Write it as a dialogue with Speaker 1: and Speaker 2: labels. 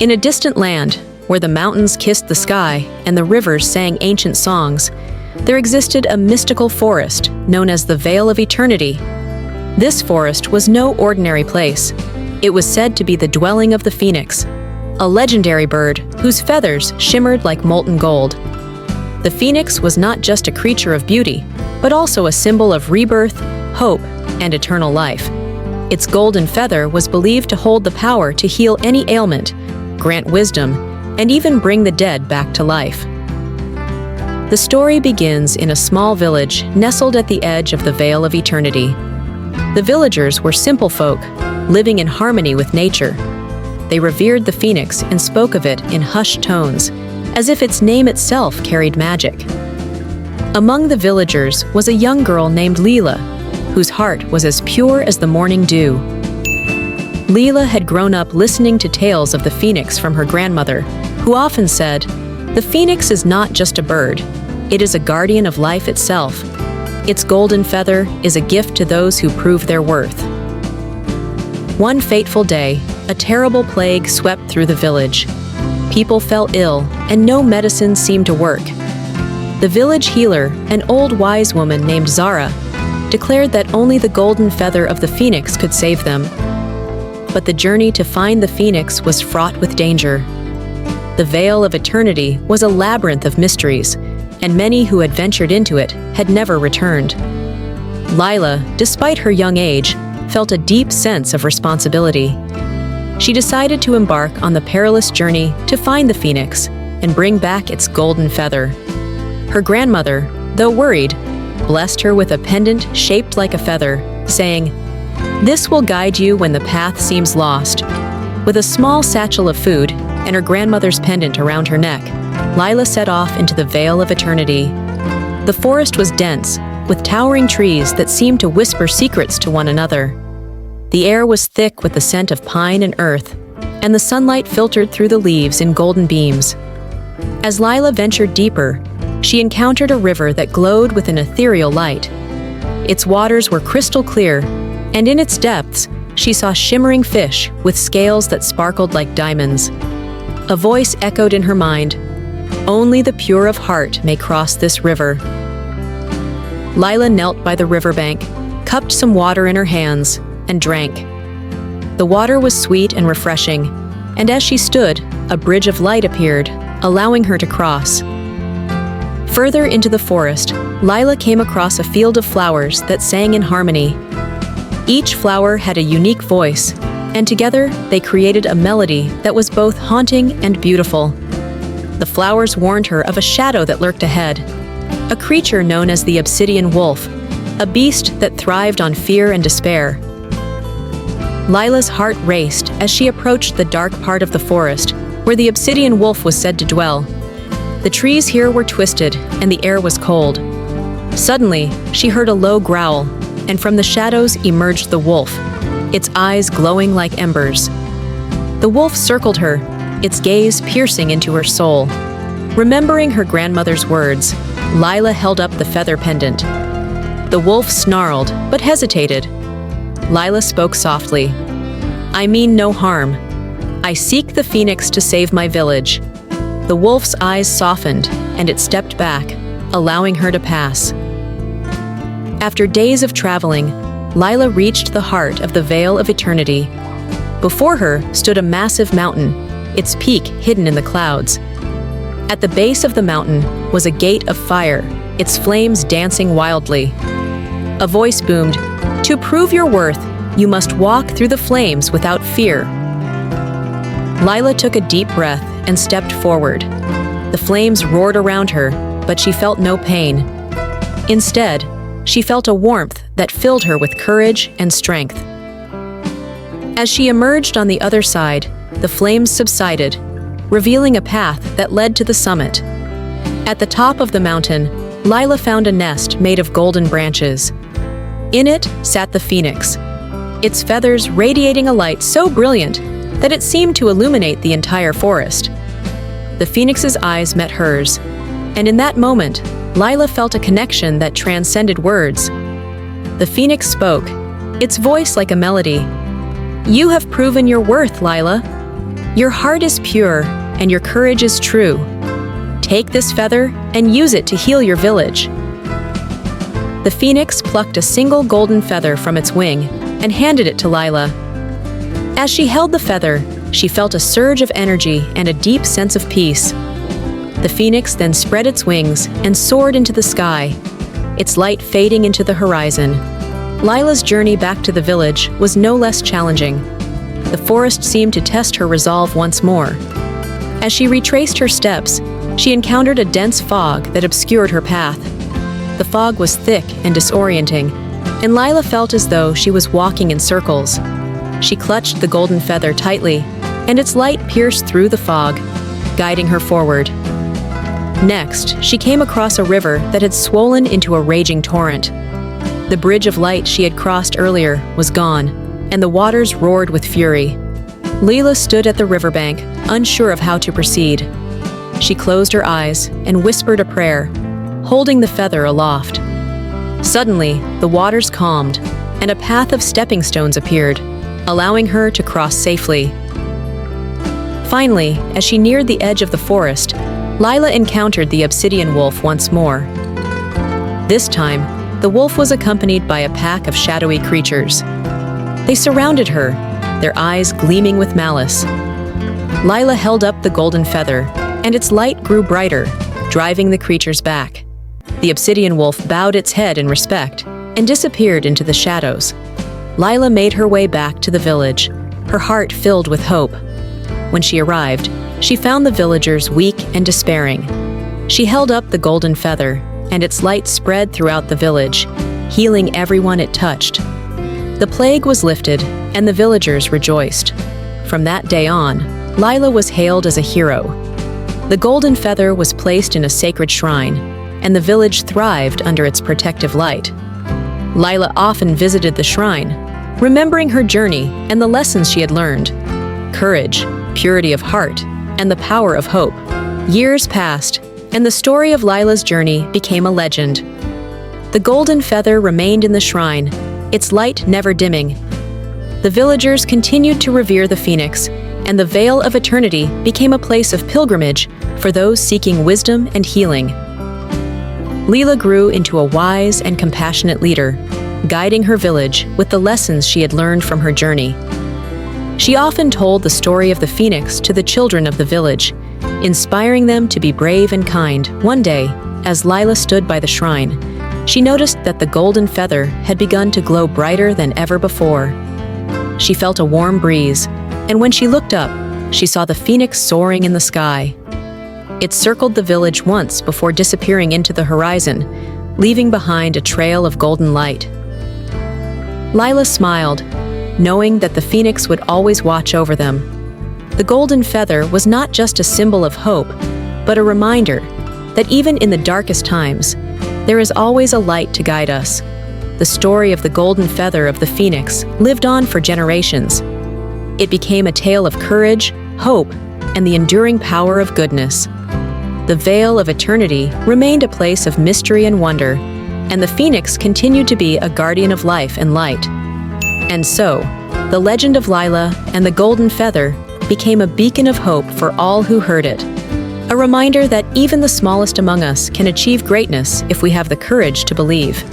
Speaker 1: In a distant land, where the mountains kissed the sky and the rivers sang ancient songs, there existed a mystical forest known as the Vale of Eternity. This forest was no ordinary place. It was said to be the dwelling of the phoenix, a legendary bird whose feathers shimmered like molten gold. The phoenix was not just a creature of beauty, but also a symbol of rebirth, hope, and eternal life. Its golden feather was believed to hold the power to heal any ailment, grant wisdom, and even bring the dead back to life. The story begins in a small village nestled at the edge of the Vale of Eternity. The villagers were simple folk, living in harmony with nature. They revered the phoenix and spoke of it in hushed tones, as if its name itself carried magic. Among the villagers was a young girl named Leela, whose heart was as pure as the morning dew. Leela had grown up listening to tales of the phoenix from her grandmother, who often said, "The phoenix is not just a bird, it is a guardian of life itself. Its golden feather is a gift to those who prove their worth." One fateful day, a terrible plague swept through the village. People fell ill, and no medicine seemed to work. The village healer, an old wise woman named Zara, declared that only the golden feather of the phoenix could save them. But the journey to find the phoenix was fraught with danger. The Vale of Eternity was a labyrinth of mysteries, and many who had ventured into it had never returned. Lila, despite her young age, felt a deep sense of responsibility. She decided to embark on the perilous journey to find the phoenix and bring back its golden feather. Her grandmother, though worried, blessed her with a pendant shaped like a feather, saying, "This will guide you when the path seems lost." With a small satchel of food and her grandmother's pendant around her neck, Lila set off into the Vale of Eternity. The forest was dense, with towering trees that seemed to whisper secrets to one another. The air was thick with the scent of pine and earth, and the sunlight filtered through the leaves in golden beams. As Lila ventured deeper, she encountered a river that glowed with an ethereal light. Its waters were crystal clear, and in its depths, she saw shimmering fish with scales that sparkled like diamonds. A voice echoed in her mind, "Only the pure of heart may cross this river." Lila knelt by the riverbank, cupped some water in her hands, and drank. The water was sweet and refreshing, and as she stood, a bridge of light appeared, allowing her to cross. Further into the forest, Lila came across a field of flowers that sang in harmony. Each flower had a unique voice, and together they created a melody that was both haunting and beautiful. The flowers warned her of a shadow that lurked ahead, a creature known as the obsidian wolf, a beast that thrived on fear and despair. Lila's heart raced as she approached the dark part of the forest, where the obsidian wolf was said to dwell. The trees here were twisted, and the air was cold. Suddenly, she heard a low growl, and from the shadows emerged the wolf, its eyes glowing like embers. The wolf circled her, its gaze piercing into her soul. Remembering her grandmother's words, Lila held up the feather pendant. The wolf snarled, but hesitated. Lila spoke softly, "I mean no harm. I seek the phoenix to save my village." The wolf's eyes softened, and it stepped back, allowing her to pass. After days of traveling, Lila reached the heart of the Vale of Eternity. Before her stood a massive mountain, its peak hidden in the clouds. At the base of the mountain was a gate of fire, its flames dancing wildly. A voice boomed, "To prove your worth, you must walk through the flames without fear." Lila took a deep breath and stepped forward. The flames roared around her, but she felt no pain. Instead, she felt a warmth that filled her with courage and strength. As she emerged on the other side, the flames subsided, revealing a path that led to the summit. At the top of the mountain, Lila found a nest made of golden branches. In it sat the phoenix, its feathers radiating a light so brilliant that it seemed to illuminate the entire forest. The phoenix's eyes met hers, and in that moment, Lila felt a connection that transcended words. The phoenix spoke, its voice like a melody. "You have proven your worth, Lila." Your heart is pure, and your courage is true. Take this feather and use it to heal your village." The phoenix plucked a single golden feather from its wing and handed it to Lila. As she held the feather, she felt a surge of energy and a deep sense of peace. The phoenix then spread its wings and soared into the sky, its light fading into the horizon. Lila's journey back to the village was no less challenging. The forest seemed to test her resolve once more. As she retraced her steps, she encountered a dense fog that obscured her path. The fog was thick and disorienting, and Lila felt as though she was walking in circles. She clutched the golden feather tightly, and its light pierced through the fog, guiding her forward. Next, she came across a river that had swollen into a raging torrent. The bridge of light she had crossed earlier was gone, and the waters roared with fury. Lila stood at the riverbank, unsure of how to proceed. She closed her eyes and whispered a prayer, holding the feather aloft. Suddenly, the waters calmed, and a path of stepping stones appeared, allowing her to cross safely. Finally, as she neared the edge of the forest, Lila encountered the obsidian wolf once more. This time, the wolf was accompanied by a pack of shadowy creatures. They surrounded her, their eyes gleaming with malice. Lila held up the golden feather, and its light grew brighter, driving the creatures back. The obsidian wolf bowed its head in respect and disappeared into the shadows. Lila made her way back to the village, her heart filled with hope. When she arrived, she found the villagers weak and despairing. She held up the golden feather, and its light spread throughout the village, healing everyone it touched. The plague was lifted, and the villagers rejoiced. From that day on, Lila was hailed as a hero. The golden feather was placed in a sacred shrine, and the village thrived under its protective light. Lila often visited the shrine, remembering her journey and the lessons she had learned: courage, purity of heart, and the power of hope. Years passed, and the story of Lila's journey became a legend. The golden feather remained in the shrine, its light never dimming. The villagers continued to revere the phoenix, and the Vale of Eternity became a place of pilgrimage for those seeking wisdom and healing. Lila grew into a wise and compassionate leader, guiding her village with the lessons she had learned from her journey. She often told the story of the phoenix to the children of the village, inspiring them to be brave and kind. One day, as Lila stood by the shrine, she noticed that the golden feather had begun to glow brighter than ever before. She felt a warm breeze, and when she looked up, she saw the phoenix soaring in the sky. It circled the village once before disappearing into the horizon, leaving behind a trail of golden light. Lila smiled, knowing that the phoenix would always watch over them. The golden feather was not just a symbol of hope, but a reminder that even in the darkest times, there is always a light to guide us. The story of the golden feather of the phoenix lived on for generations. It became a tale of courage, hope, and the enduring power of goodness. The Vale of Eternity remained a place of mystery and wonder, and the phoenix continued to be a guardian of life and light. And so, the legend of Lila and the golden feather became a beacon of hope for all who heard it. A reminder that even the smallest among us can achieve greatness if we have the courage to believe.